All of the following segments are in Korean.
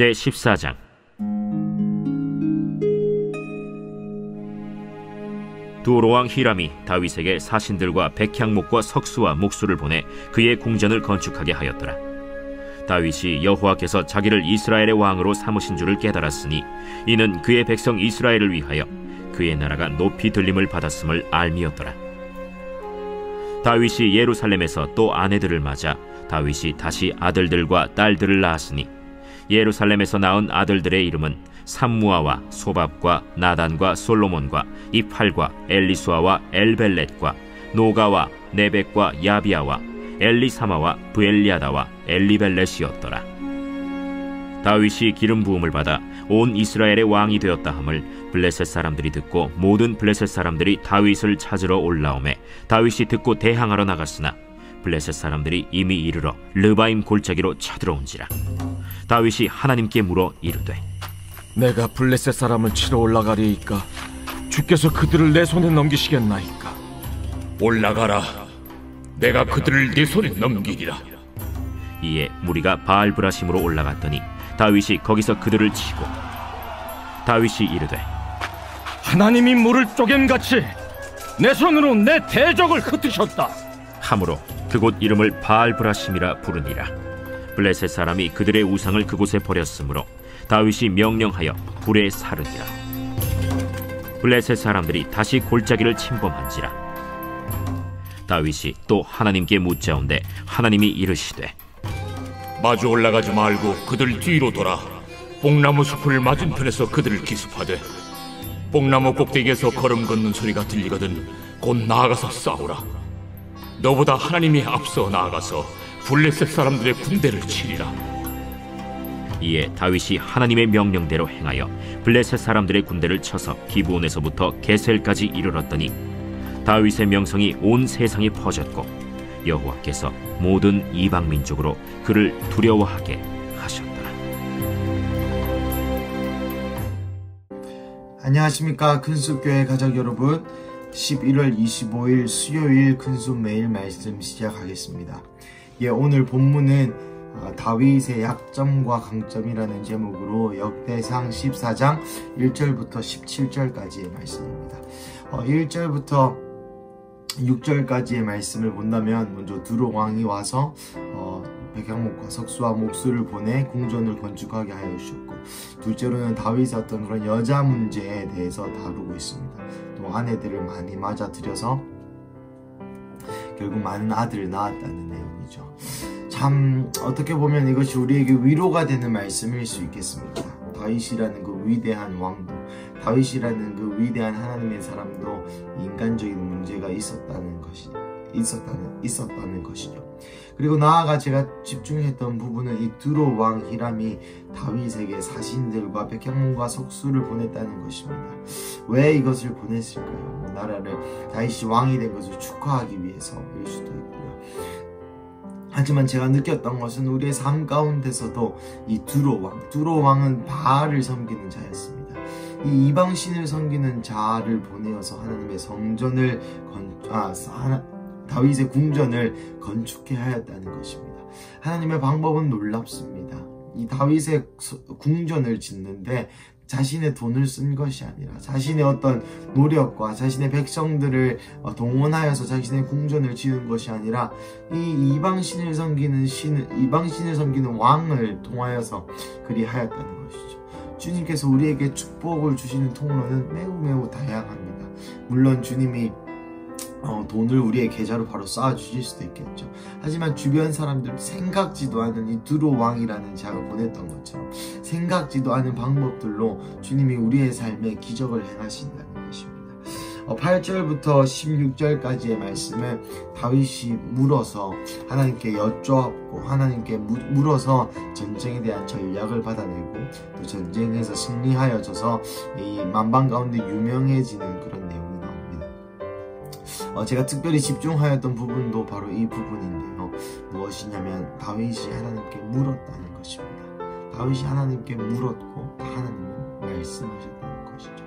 제14장. 두로왕 히람이 다윗에게 사신들과 백향목과 석수와 목수를 보내 그의 궁전을 건축하게 하였더라. 다윗이 여호와께서 자기를 이스라엘의 왕으로 삼으신 줄을 깨달았으니 이는 그의 백성 이스라엘을 위하여 그의 나라가 높이 들림을 받았음을 알미었더라. 다윗이 예루살렘에서 또 아내들을 맞아 다윗이 다시 아들들과 딸들을 낳았으니 예루살렘에서 낳은 아들들의 이름은 삼무아와 소밥과 나단과 솔로몬과 이팔과 엘리수아와 엘벨렛과 노가와 네벡과 야비아와 엘리사마와 브엘리아다와 엘리벨렛이었더라. 다윗이 기름 부음을 받아 온 이스라엘의 왕이 되었다 함을 블레셋 사람들이 듣고 모든 블레셋 사람들이 다윗을 찾으러 올라오매 다윗이 듣고 대항하러 나갔으나 블레셋 사람들이 이미 이르러 르바임 골짜기로 쳐들어온지라. 다윗이 하나님께 물어 이르되 내가 블레셋 사람을 치러 올라가리이까 주께서 그들을 내 손에 넘기시겠나이까? 올라가라. 내가 그들을 네 손에 넘기리라. 이에 무리가 바알브라심으로 올라갔더니 다윗이 거기서 그들을 치고 다윗이 이르되 하나님이 물을 쪼갠같이 내 손으로 내 대적을 흩으셨다 하므로 그곳 이름을 바알브라심이라 부르니라. 블레셋 사람이 그들의 우상을 그곳에 버렸으므로 다윗이 명령하여 불에 사르니라. 블레셋 사람들이 다시 골짜기를 침범한지라. 다윗이 또 하나님께 묻자온데 하나님이 이르시되 마주 올라가지 말고 그들 뒤로 돌아 뽕나무 숲을 맞은편에서 그들을 기습하되 뽕나무 꼭대기에서 걸음 걷는 소리가 들리거든 곧 나아가서 싸우라. 너보다 하나님이 앞서 나아가서 블레셋 사람들의 군대를 치리라. 이에 다윗이 하나님의 명령대로 행하여 블레셋 사람들의 군대를 쳐서 기브온에서부터 게셀까지 이르렀더니 다윗의 명성이 온 세상에 퍼졌고 여호와께서 모든 이방 민족으로 그를 두려워하게 하셨더라. 안녕하십니까 근수교회 가족 여러분, 11월 25일 수요일 근수 매일 말씀 시작하겠습니다. 오늘 본문은 다윗의 약점과 강점이라는 제목으로 역대상 14장 1절부터 17절까지의 말씀입니다. 1절부터 6절까지의 말씀을 본다면 먼저 두로 왕이 와서 백향목과 석수와 목수를 보내 궁전을 건축하게 하여 주셨고, 둘째로는 다윗의 어떤 그런 여자 문제에 대해서 다루고 있습니다. 또 아내들을 많이 맞아들여서 결국 많은 아들을 낳았다는 내용이죠. 참 어떻게 보면 이것이 우리에게 위로가 되는 말씀일 수 있겠습니다. 다윗이라는 그 위대한 왕도, 다윗이라는 그 위대한 하나님의 사람도 인간적인 문제가 있었다는 것이죠. 그리고 나아가 제가 집중했던 부분은 이 두로 왕 히람이 다윗에게 사신들과 백향목과 석수를 보냈다는 것입니다. 왜 이것을 보냈을까요? 나라를 다윗이 왕이 된 것을 축하하기 위해서일 수도 있고요. 하지만 제가 느꼈던 것은 우리의 삶 가운데서도 이 두로 왕은 바알을 섬기는 자였습니다. 이 이방신을 섬기는 자를 보내어서 하나님의 성전을 다윗의 궁전을 건축해 하였다는 것입니다. 하나님의 방법은 놀랍습니다. 이 다윗의 궁전을 짓는데 자신의 돈을 쓴 것이 아니라 자신의 어떤 노력과 자신의 백성들을 동원하여서 자신의 궁전을 지은 것이 아니라 이 이방신을 섬기는 왕을 통하여서 그리하였다는 것이죠. 주님께서 우리에게 축복을 주시는 통로는 매우 다양합니다. 물론 주님이 돈을 우리의 계좌로 바로 쏴주실 수도 있겠죠. 하지만 주변 사람들 생각지도 않은 이 두로 왕이라는 자가 보냈던 것처럼 생각지도 않은 방법들로 주님이 우리의 삶에 기적을 행하신다는 것입니다. 8절부터 16절까지의 말씀은 다윗이 물어서 하나님께 여쭈었고 하나님께 물어서 전쟁에 대한 전략을 받아내고 또 전쟁에서 승리하여져서 이 만방 가운데 유명해지는 그런 내용이 나옵니다. 제가 특별히 집중하였던 부분도 바로 이 부분인데요. 무엇이냐면 다윗이 하나님께 물었다는 것입니다. 다윗이 하나님께 물었고 하나님은 말씀하셨다는 것이죠.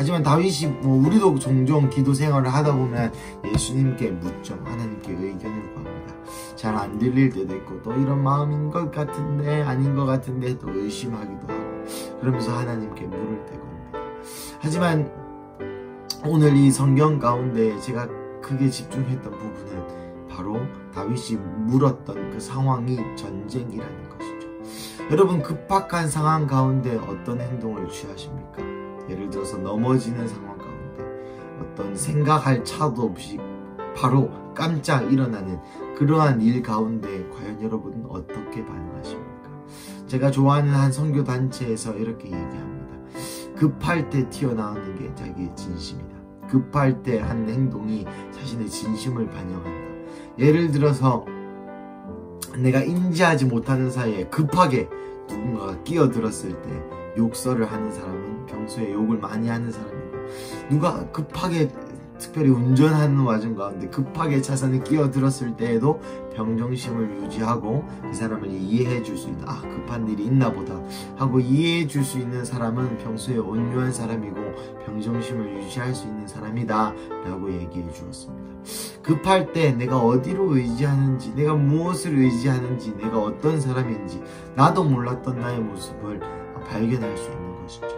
하지만 다윗이 우리도 종종 기도 생활을 하다 보면 예수님께 묻죠. 하나님께 의견을 구합니다. 잘 안 들릴 때도 있고, 또 이런 마음인 것 같은데 아닌 것 같은데 또 의심하기도 하고, 그러면서 하나님께 물을 때가 옵니다. 하지만 오늘 이 성경 가운데 제가 크게 집중했던 부분은 바로 다윗이 물었던 그 상황이 전쟁이라는 것이죠. 여러분, 급박한 상황 가운데 어떤 행동을 취하십니까? 예를 들어서 넘어지는 상황 가운데 어떤 생각할 차도 없이 바로 깜짝 일어나는 그러한 일 가운데 과연 여러분은 어떻게 반응하십니까? 제가 좋아하는 한 선교단체에서 이렇게 얘기합니다. 급할 때 튀어나오는 게 자기의 진심이다. 급할 때 한 행동이 자신의 진심을 반영한다. 예를 들어서 내가 인지하지 못하는 사이에 급하게 누군가가 끼어들었을 때 욕설을 하는 사람은 평소에 욕을 많이 하는 사람이고, 누가 급하게 특별히 운전하는 와중 가운데 급하게 차선에 끼어들었을 때에도 평정심을 유지하고 그 사람을 이해해 줄 수 있는, 급한 일이 있나 보다 하고 이해해 줄 수 있는 사람은 평소에 온유한 사람이고 평정심을 유지할 수 있는 사람이다 라고 얘기해 주었습니다. 급할 때 내가 어디로 의지하는지, 내가 무엇을 의지하는지, 내가 어떤 사람인지 나도 몰랐던 나의 모습을 발견할 수 있는 것이죠.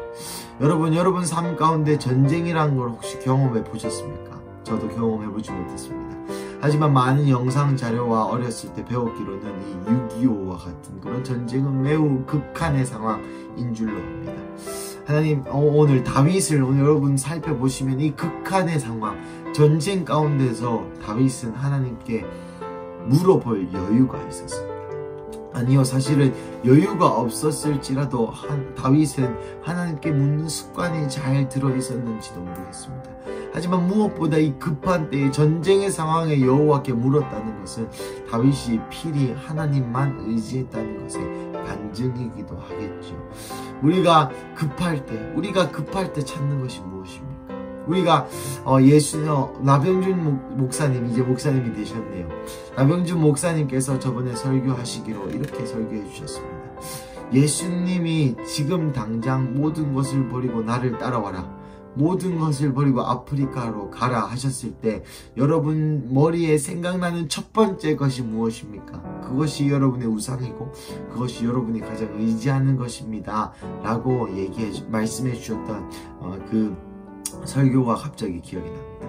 여러분 삶 가운데 전쟁이라는 걸 혹시 경험해 보셨습니까? 저도 경험해 보지 못했습니다. 하지만 많은 영상 자료와 어렸을 때 배웠기로는 이 6.25와 같은 그런 전쟁은 매우 극한의 상황인 줄로 압니다. 하나님, 오늘 다윗을 여러분 살펴보시면 이 극한의 상황, 전쟁 가운데서 다윗은 하나님께 물어볼 여유가 있었습니다. 아니요, 사실은 여유가 없었을지라도 다윗은 하나님께 묻는 습관이 잘 들어있었는지도 모르겠습니다. 하지만 무엇보다 이 급한 때에 전쟁의 상황에 여호와께 물었다는 것은 다윗이 필히 하나님만 의지했다는 것의 반증이기도 하겠죠. 우리가 급할 때 찾는 것이 무엇입니까? 우리가 나병준 목사님, 이제 목사님이 되셨네요. 나병준 목사님께서 저번에 설교하시기로 이렇게 설교해 주셨습니다. 예수님이 지금 당장 모든 것을 버리고 나를 따라와라, 모든 것을 버리고 아프리카로 가라 하셨을 때 여러분 머리에 생각나는 첫 번째 것이 무엇입니까? 그것이 여러분의 우상이고 그것이 여러분이 가장 의지하는 것입니다 라고 말씀해 주셨던 그 설교가 갑자기 기억이 납니다.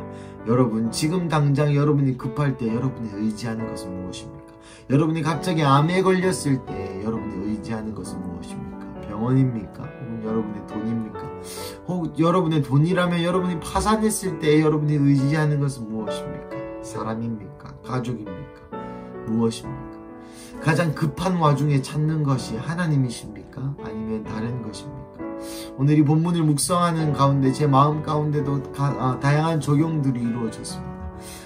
여러분, 지금 당장 여러분이 급할 때 여러분이 의지하는 것은 무엇입니까? 여러분이 갑자기 암에 걸렸을 때 여러분이 의지하는 것은 무엇입니까? 병원입니까? 혹은 여러분의 돈입니까? 혹 여러분의 돈이라면 여러분이 파산했을 때 여러분이 의지하는 것은 무엇입니까? 사람입니까? 가족입니까? 무엇입니까? 가장 급한 와중에 찾는 것이 하나님이십니까? 아니면 다른 것입니까? 오늘 이 본문을 묵상하는 가운데 제 마음 가운데도 다양한 적용들이 이루어졌습니다.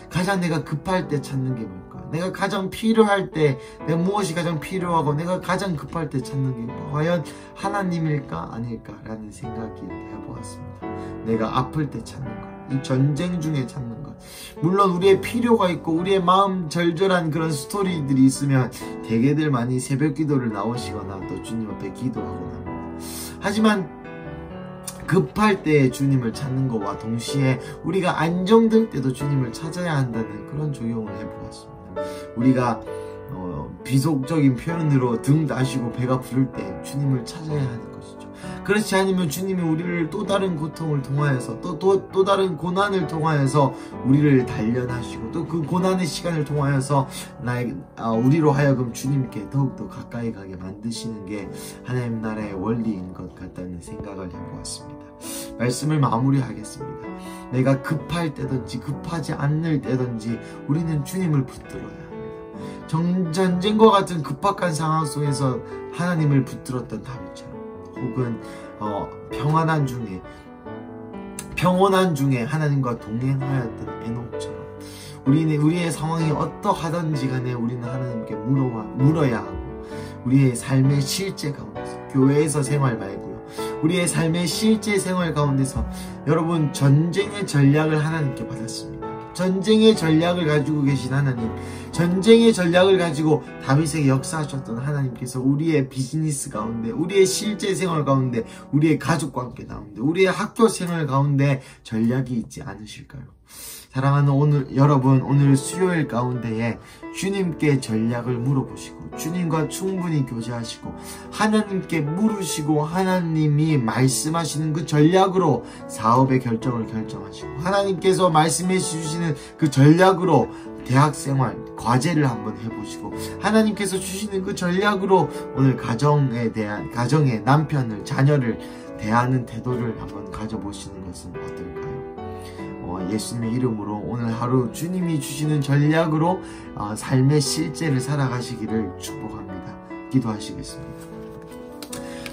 가장 내가 급할 때 찾는 게 뭘까? 내가 가장 필요할 때, 내가 무엇이 가장 필요하고 내가 가장 급할 때 찾는 게 과연 하나님일까 아닐까 라는 생각이 해보았습니다. 내가 아플 때 찾는 것, 이 전쟁 중에 찾는 것, 물론 우리의 필요가 있고 우리의 마음 절절한 그런 스토리들이 있으면 대개들 많이 새벽 기도를 나오시거나 또 주님 앞에 기도하곤 합니다. 하지만 급할 때 주님을 찾는 것과 동시에 우리가 안정될 때도 주님을 찾아야 한다는 그런 적용을 해보았습니다. 우리가 비속적인 표현으로 등 다시고 배가 부를 때 주님을 찾아야 하는 것이죠. 그렇지 않으면 주님이 우리를 또 다른 고통을 통하여서 또 다른 고난을 통하여서 우리를 단련하시고 또 그 고난의 시간을 통하여서 우리로 하여금 주님께 더욱더 가까이 가게 만드시는 게 하나님 나라의 원리인 것 같다는 생각을 해보았습니다. 말씀을 마무리하겠습니다. 내가 급할 때든지 급하지 않을 때든지 우리는 주님을 붙들어야 합니다. 전쟁과 같은 급박한 상황 속에서 하나님을 붙들었던 다윗처럼, 혹은 평온한 중에 하나님과 동행하였던 에녹처럼 우리의 상황이 어떠하든지 간에 우리는 하나님께 물어야 하고, 우리의 삶의 실제 가운데서, 교회에서 생활 말고요, 우리의 삶의 실제 생활 가운데서 여러분 전쟁의 전략을 하나님께 받았습니다. 전쟁의 전략을 가지고 계신 하나님, 전쟁의 전략을 가지고 다윗에게 역사하셨던 하나님께서 우리의 비즈니스 가운데, 우리의 실제 생활 가운데, 우리의 가족 관계 가운데, 우리의 학교 생활 가운데 전략이 있지 않으실까요? 사랑하는 오늘 여러분, 오늘 수요일 가운데에 주님께 전략을 물어보시고 주님과 충분히 교제하시고 하나님께 물으시고 하나님이 말씀하시는 그 전략으로 사업의 결정을 결정하시고 하나님께서 말씀해 주시는 그 전략으로 대학생활, 과제를 한번 해보시고 하나님께서 주시는 그 전략으로 오늘 가정의 남편을, 자녀를 대하는 태도를 한번 가져보시는 것은 어떨까요? 예수님의 이름으로 오늘 하루 주님이 주시는 전략으로 삶의 실제를 살아가시기를 축복합니다. 기도하시겠습니다.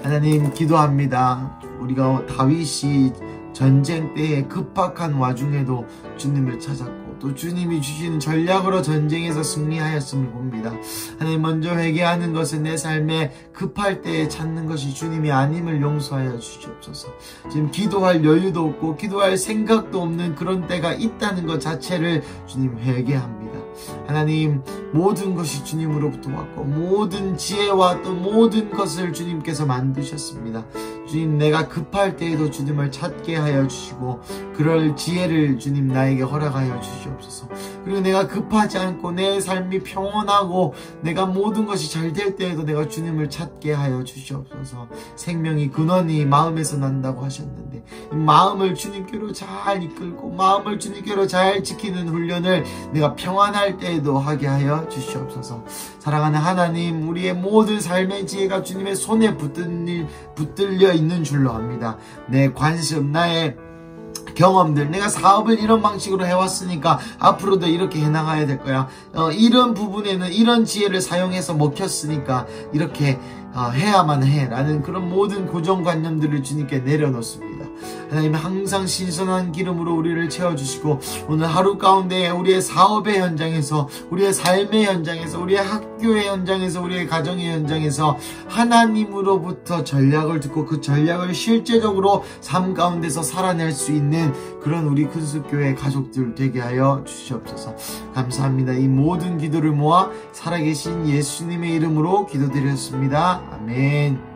하나님, 기도합니다. 우리가 다윗이 전쟁 때에 급박한 와중에도 주님을 찾았고 또 주님이 주시는 전략으로 전쟁에서 승리하였음을 봅니다. 하나님, 먼저 회개하는 것은 내 삶에 급할 때에 찾는 것이 주님이 아님을 용서하여 주시옵소서. 지금 기도할 여유도 없고 기도할 생각도 없는 그런 때가 있다는 것 자체를 주님 회개합니다. 하나님, 모든 것이 주님으로부터 왔고 모든 지혜와 또 모든 것을 주님께서 만드셨습니다. 주님, 내가 급할 때에도 주님을 찾게 하여 주시고 그럴 지혜를 주님 나에게 허락하여 주시옵소서. 그리고 내가 급하지 않고 내 삶이 평온하고 내가 모든 것이 잘 될 때에도 내가 주님을 찾게 하여 주시옵소서. 생명이 근원이 마음에서 난다고 하셨는데 마음을 주님께로 잘 이끌고 마음을 주님께로 잘 지키는 훈련을 내가 평안할 때에도 하게 하여 주시옵소서. 사랑하는 하나님, 우리의 모든 삶의 지혜가 주님의 손에 붙들려 있는 줄로 압니다. 내 관습, 나의 경험들, 내가 사업을 이런 방식으로 해왔으니까 앞으로도 이렇게 해나가야 될 거야. 이런 부분에는 이런 지혜를 사용해서 먹혔으니까 이렇게 해야만 해 라는 그런 모든 고정관념들을 주님께 내려놓습니다. 하나님, 항상 신선한 기름으로 우리를 채워주시고 오늘 하루 가운데 우리의 사업의 현장에서, 우리의 삶의 현장에서, 우리의 학교의 현장에서, 우리의 가정의 현장에서 하나님으로부터 전략을 듣고 그 전략을 실제적으로 삶 가운데서 살아낼 수 있는 그런 우리 큰숲교회 가족들 되게 하여 주시옵소서. 감사합니다. 이 모든 기도를 모아 살아계신 예수님의 이름으로 기도드렸습니다. 아멘.